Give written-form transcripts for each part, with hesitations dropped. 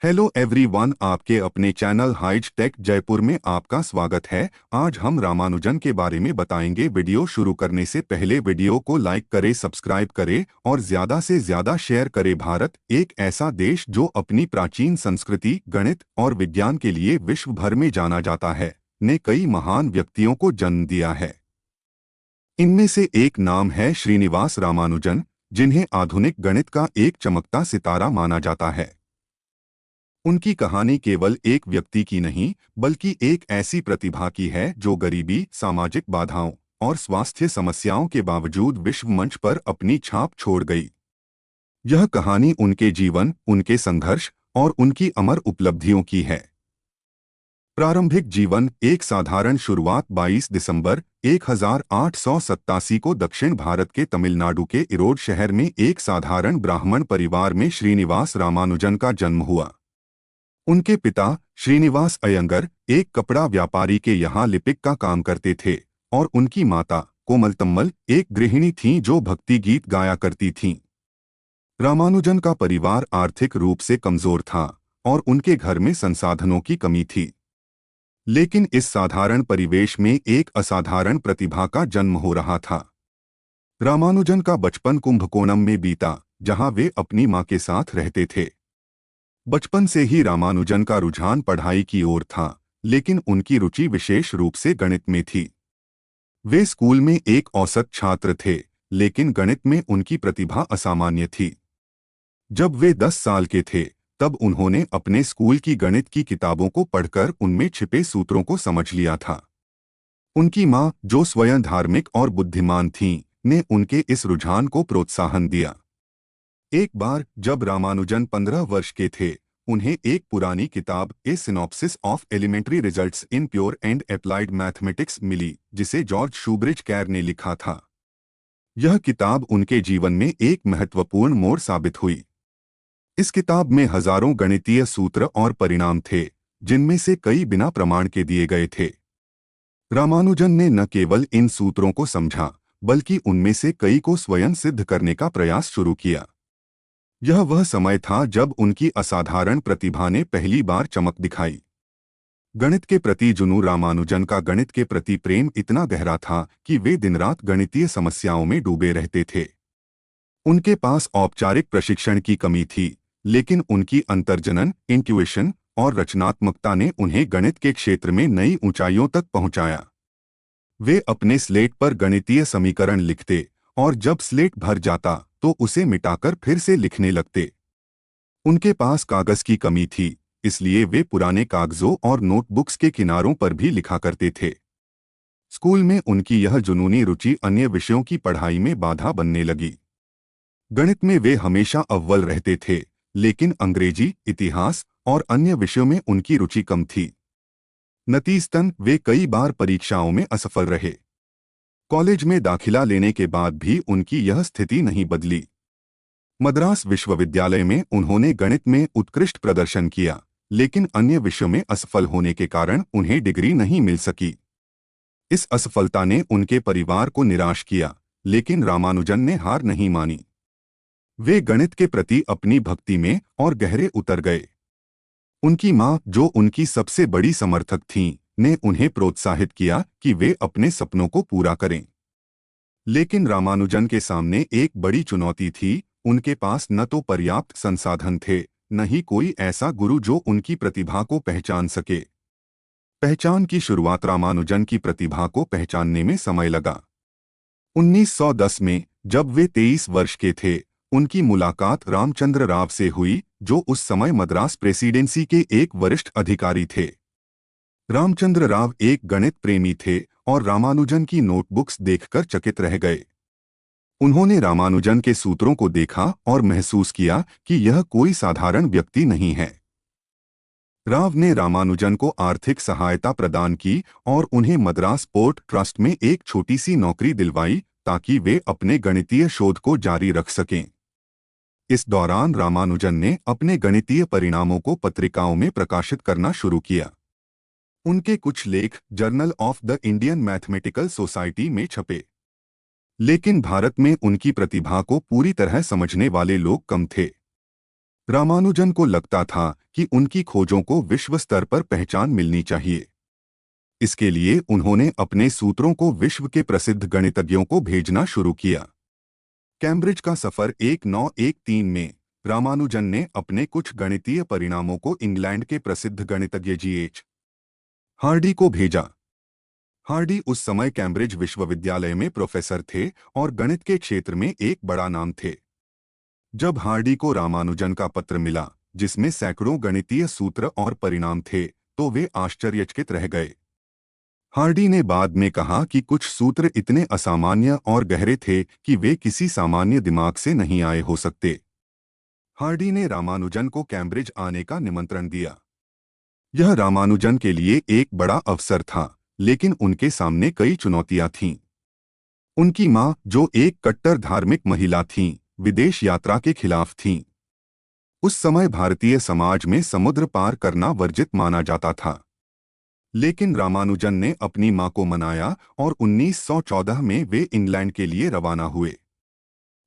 Hello everyone, आपके अपने channel highs take Jaipur में आपका स्वागत है। आज हम रामानुजन के बारे में बताएंगे। वीडियो शुरू करने से पहले वीडियो को लाइक करें, सब्सक्राइब करें और ज्यादा से ज्यादा शेयर करें। भारत एक ऐसा देश जो अपनी प्राचीन संस्कृति, गणित और विज्ञान के लिए विश्व भर में जाना जाता है, ने कई महान व्यक्तियों को जन्म दिया है। इनमें से एक नाम है श्रीनिवास रामानुजन, जिन्हें आधुनिक गणित का एक चमकता सितारा माना जाता है। उनकी कहानी केवल एक व्यक्ति की नहीं, बल्कि एक ऐसी प्रतिभा की है जो गरीबी, सामाजिक बाधाओं और स्वास्थ्य समस्याओं के बावजूद विश्व मंच पर अपनी छाप छोड़ गई। यह कहानी उनके जीवन, उनके संघर्ष और उनकी अमर उपलब्धियों की है। प्रारंभिक जीवन। एक साधारण शुरुआत। 22 दिसंबर 1887 को दक्षिण भारत के तमिलनाडु के इरोड शहर में एक साधारण ब्राह्मण परिवार में श्रीनिवास रामानुजन का जन्म हुआ। उनके पिता श्रीनिवास अयंगर एक कपड़ा व्यापारी के यहाँ लिपिक का काम करते थे और उनकी माता कोमलतम्मल एक गृहिणी थीं जो भक्ति गीत गाया करती थीं। रामानुजन का परिवार आर्थिक रूप से कमजोर था और उनके घर में संसाधनों की कमी थी। लेकिन इस साधारण परिवेश में एक असाधारण प्रतिभा का जन्म हो रहा था। रामानुजन का बचपन कुंभकोणम में बीता, जहां वे अपनी मां के साथ रहते थे। बचपन से ही रामानुजन का रुझान पढ़ाई की ओर था, लेकिन उनकी रुचि विशेष रूप से गणित में थी। वे स्कूल में एक औसत छात्र थे, लेकिन गणित में उनकी प्रतिभा असामान्य थी। जब वे 10 साल के थे, तब उन्होंने अपने स्कूल की गणित की किताबों को पढ़कर उनमें छिपे सूत्रों को समझ लिया था। उनकी मां, जो स्वयं धार्मिक और बुद्धिमान थीं, ने उनके इस रुझान को प्रोत्साहन दिया। एक बार जब रामानुजन 15 वर्ष के थे, उन्हें एक पुरानी किताब a synopsis of elementary results in pure and applied mathematics मिली, जिसे जॉर्ज शूब्रिज कैर ने लिखा था। यह किताब उनके जीवन में एक महत्वपूर्ण मोड़ साबित हुई। इस किताब में हजारों गणितीय सूत्र और परिणाम थे, जिनमें से कई बिना प्रमाण के दिए गए थे। रामानुजन ने न केवल इन सूत्रों को समझा, बल्कि उनमें से कई को स्वयं सिद्ध करने का प्रयास शुरू किया। यह वह समय था जब उनकी असाधारण प्रतिभा ने पहली बार चमक दिखाई। गणित के प्रति जुनून। रामानुजन का गणित के प्रति प्रेम इतना गहरा था कि वे दिन रात गणितीय समस्याओं में डूबे रहते थे। उनके पास औपचारिक प्रशिक्षण की कमी थी, लेकिन उनकी अंतर्जनन, इंट्यूइशन और रचनात्मकता ने उन्हें गणित के क्षेत्र में नई ऊंचाइयों तक पहुंचाया। वे अपने स्लेट पर गणितीय समीकरण लिखते और जब स्लेट भर जाता तो उसे मिटाकर फिर से लिखने लगते। उनके पास कागज की कमी थी, इसलिए वे पुराने कागजों और नोटबुक्स के किनारों पर भी लिखा करते थे। स्कूल में उनकी यह जुनूनी रुचि अन्य विषयों की पढ़ाई में बाधा बनने लगी। गणित में वे हमेशा अव्वल रहते थे, लेकिन अंग्रेजी, इतिहास और अन्य विषयों में उनकी रुचि कम थी। नतीजतन वे कई बार परीक्षाओं में असफल रहे। कॉलेज में दाखिला लेने के बाद भी उनकी यह स्थिति नहीं बदली। मद्रास विश्वविद्यालय में उन्होंने गणित में उत्कृष्ट प्रदर्शन किया, लेकिन अन्य विषयों में असफल होने के कारण उन्हें डिग्री नहीं मिल सकी। इस असफलता ने उनके परिवार को निराश किया, लेकिन रामानुजन ने हार नहीं मानी। वे गणित के प्रति अपनी भक्ति में और गहरे उतर गए। उनकी मां, जो उनकी सबसे बड़ी समर्थक थीं, ने उन्हें प्रोत्साहित किया कि वे अपने सपनों को पूरा करें। लेकिन रामानुजन के सामने एक बड़ी चुनौती थी। उनके पास न तो पर्याप्त संसाधन थे, न ही कोई ऐसा गुरु जो उनकी प्रतिभा को पहचान सके। पहचान की शुरुआत। रामानुजन की प्रतिभा को पहचानने में समय लगा। 1910 में जब वे 23 वर्ष के थे, उनकी मुलाकात रामचंद्र राव से हुई, जो उस समय मद्रास प्रेसिडेंसी के एक वरिष्ठ अधिकारी थे। रामचंद्र राव एक गणित प्रेमी थे और रामानुजन की नोटबुक्स देखकर चकित रह गए। उन्होंने रामानुजन के सूत्रों को देखा और महसूस किया कि यह कोई साधारण व्यक्ति नहीं है। राव ने रामानुजन को आर्थिक सहायता प्रदान की और उन्हें मद्रास पोर्ट ट्रस्ट में एक छोटी सी नौकरी दिलवाई, ताकि वे अपने गणितीय शोध को जारी रख सकें। इस दौरान रामानुजन ने अपने गणितीय परिणामों को पत्रिकाओं में प्रकाशित करना शुरू किया। उनके कुछ लेख journal of the Indian mathematical society में छपे। लेकिन भारत में उनकी प्रतिभा को पूरी तरह समझने वाले लोग कम थे। रामानुजन को लगता था कि उनकी खोजों को विश्व स्तर पर पहचान मिलनी चाहिए। इसके लिए उन्होंने अपने सूत्रों को विश्व के प्रसिद्ध गणितज्ञों को भेजना शुरू किया। कैम्ब्रिज का सफर 1913 में रामानुजन ने अपने कुछ गणितीय परिणामों को इंग्लैंड के प्रसिद्ध गणितज्ञ G.H. हार्डी को भेजा। हार्डी उस समय कैम्ब्रिज विश्वविद्यालय में प्रोफेसर थे और गणित के क्षेत्र में एक बड़ा नाम थे। जब हार्डी को रामानुजन का पत्र मिला, जिसमें सैकड़ों गणितीय सूत्र और परिणाम थे, तो वे आश्चर्यचकित रह गए। हार्डी ने बाद में कहा कि कुछ सूत्र इतने असामान्य और गहरे थे कि वे किसी सामान्य दिमाग से नहीं आए हो सकते। हार्डी ने रामानुजन को कैम्ब्रिज आने का निमंत्रण दिया। यह रामानुजन के लिए एक बड़ा अवसर था, लेकिन उनके सामने कई चुनौतियां थीं। उनकी मां, जो एक कट्टर धार्मिक महिला थीं, विदेश यात्रा के खिलाफ थीं। उस समय भारतीय समाज में समुद्र पार करना वर्जित माना जाता था। लेकिन रामानुजन ने अपनी मां को मनाया और 1914 में वे इंग्लैंड के लिए रवाना हुए।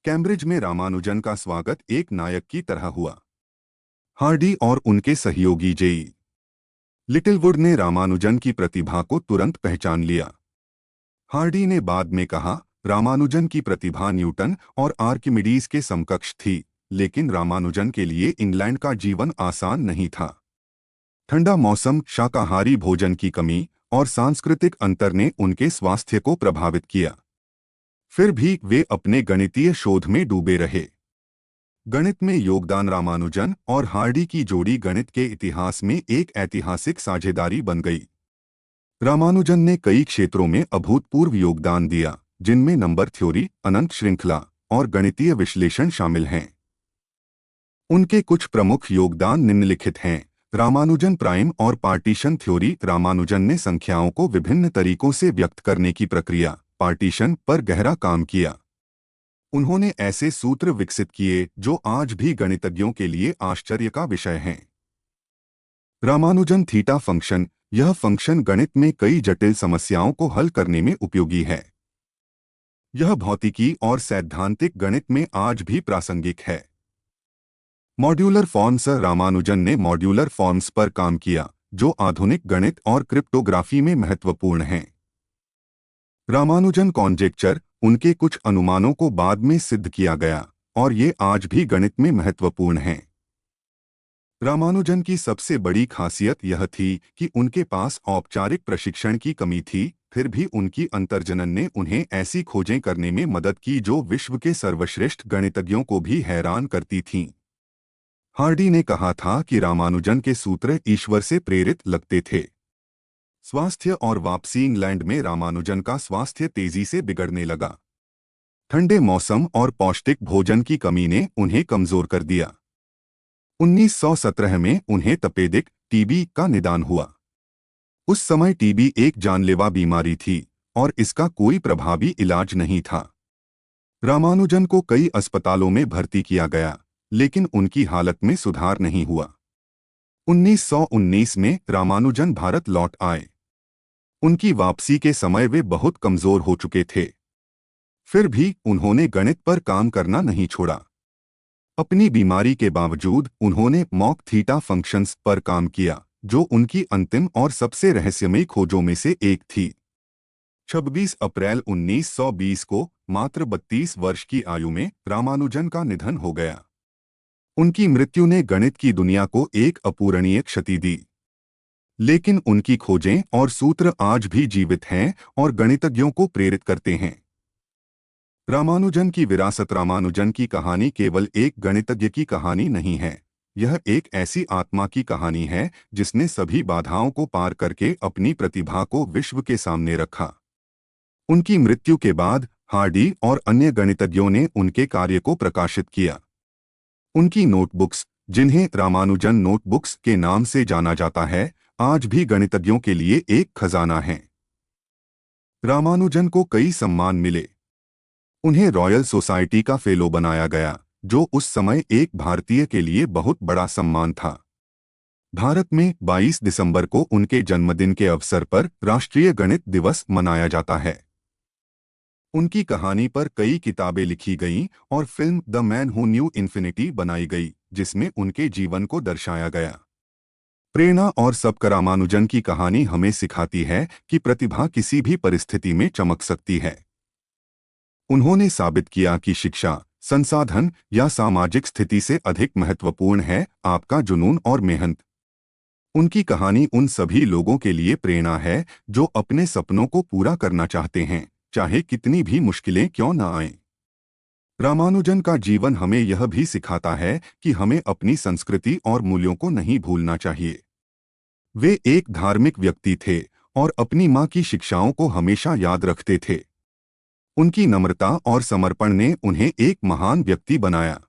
कैम्ब्रिज में रामानुजन का स्वागत एक नायक की तरह हुआ। हार्डी और उनके सहयोगी J.E. लिटिलवुड ने रामानुजन की प्रतिभा को तुरंत पहचान लिया। हार्डी ने बाद में कहा, रामानुजन की प्रतिभा न्यूटन और आर्किमिडीज के समकक्ष थी, लेकिन रामानुजन के लिए इंग्लैंड का जीवन आसान नहीं था। ठंडा मौसम, शाकाहारी भोजन की कमी और सांस्कृतिक अंतर ने उनके स्वास्थ्य को प्रभावित किया। फिर भी वे अपने गणितीय शोध में डूबे रहे। गणित में योगदान रामानुजन और हार्डी की जोड़ी गणित के इतिहास में एक ऐतिहासिक साझेदारी बन गई। रामानुजन ने कई क्षेत्रों में अभूतपूर्व योगदान दिया, जिनमें नंबर थ्योरी, अनंत श्रृंखला और गणितीय विश्लेषण शामिल हैं। उनके कुछ प्रमुख योगदान निम्नलिखित हैं। रामानुजन प्राइम और पार्टीशन थ्योरी। रामानुजन ने संख्याओं को विभिन्न तरीकों से व्यक्त करने की प्रक्रिया, पार्टीशन, पर गहरा काम किया। उन्होंने ऐसे सूत्र विकसित किए जो आज भी गणितज्ञों के लिए आश्चर्य का विषय हैं। Ramanujan theta function. यह फंक्शन गणित में कई जटिल समस्याओं को हल करने में उपयोगी है। यह भौतिकी और सैद्धांतिक गणित में आज भी प्रासंगिक है। Modular forms. रामानुजन ने मॉड्यूलर फॉर्म्स पर काम किया, जो आधुनिक गणित और क्रिप्टोग्राफी में महत्वपूर्ण हैं। रामानुजन कॉन्जेक्चर। उनके कुछ अनुमानों को बाद में सिद्ध किया गया और ये आज भी गणित में महत्वपूर्ण हैं। रामानुजन की सबसे बड़ी खासियत यह थी कि उनके पास औपचारिक प्रशिक्षण की कमी थी, फिर भी उनकी अंतर्जनन ने उन्हें ऐसी खोजें करने में मदद की जो विश्व के सर्वश्रेष्ठ गणितज्ञों को भी हैरान करती थीं। हार्डी ने कहा था कि रामानुजन के सूत्र ईश्वर से प्रेरित लगते थे। स्वास्थ्य और वापसी। इंग्लैंड में रामानुजन का स्वास्थ्य तेजी से बिगड़ने लगा। ठंडे मौसम और पौष्टिक भोजन की कमी ने उन्हें कमजोर कर दिया। 1917 में उन्हें तपेदिक, टीबी का निदान हुआ। उस समय टीबी एक जानलेवा बीमारी थी और इसका कोई प्रभावी इलाज नहीं था। रामानुजन को कई अस्पतालों में भर्ती किया गया, लेकिन उनकी हालत में सुधार नहीं हुआ। 1919 में रामानुजन भारत लौट आए। उनकी वापसी के समय वे बहुत कमजोर हो चुके थे। फिर भी उन्होंने गणित पर काम करना नहीं छोड़ा। अपनी बीमारी के बावजूद उन्होंने मॉक थीटा फंक्शंस पर काम किया, जो उनकी अंतिम और सबसे रहस्यमयी खोजों में से एक थी। 26 अप्रैल 1920 को मात्र 32 वर्ष की आयु में रामानुजन का निधन हो गया। उनकी मृत्यु ने गणित की दुनिया को एक अपूरणीय क्षति दी, लेकिन उनकी खोजें और सूत्र आज भी जीवित हैं और गणितज्ञों को प्रेरित करते हैं। रामानुजन की विरासत। रामानुजन की कहानी केवल एक गणितज्ञ की कहानी नहीं है, यह एक ऐसी आत्मा की कहानी है जिसने सभी बाधाओं को पार करके अपनी प्रतिभा को विश्व के सामने रखा। उनकी मृत्यु के बाद हार्डी और अन्य गणितज्ञों ने उनके कार्य को प्रकाशित किया। उनकी नोटबुक्स, जिन्हें रामानुजन नोटबुक्स के नाम से जाना जाता है, आज भी गणितज्ञों के लिए एक खजाना हैं। रामानुजन को कई सम्मान मिले। उन्हें रॉयल सोसाइटी का फेलो बनाया गया, जो उस समय एक भारतीय के लिए बहुत बड़ा सम्मान था। भारत में 22 दिसंबर को उनके जन्मदिन के अवसर पर राष्ट्रीय गणित दिवस मनाया जाता है। उनकी कहानी पर कई किताबें लिखी गईं और film the man who new infinity बनाई गई, जिसमें उनके जीवन को दर्शाया गया। प्रेरणा और सबका रामानुजन की कहानी हमें सिखाती है कि प्रतिभा किसी भी परिस्थिति में चमक सकती है। उन्होंने साबित किया कि शिक्षा, संसाधन या सामाजिक स्थिति से अधिक महत्वपूर्ण है आपका जुनून और मेहनत। उनकी कहानी उन सभी लोगों के लिए प्रेरणा है जो अपने सपनों को पूरा करना चाहते हैं, चाहे कितनी भी मुश्किलें क्यों न आएं। रामानुजन का जीवन हमें यह भी सिखाता है कि हमें अपनी संस्कृति और मूल्यों को नहीं भूलना चाहिए। वे एक धार्मिक व्यक्ति थे और अपनी मां की शिक्षाओं को हमेशा याद रखते थे। उनकी नम्रता और समर्पण ने उन्हें एक महान व्यक्ति बनाया।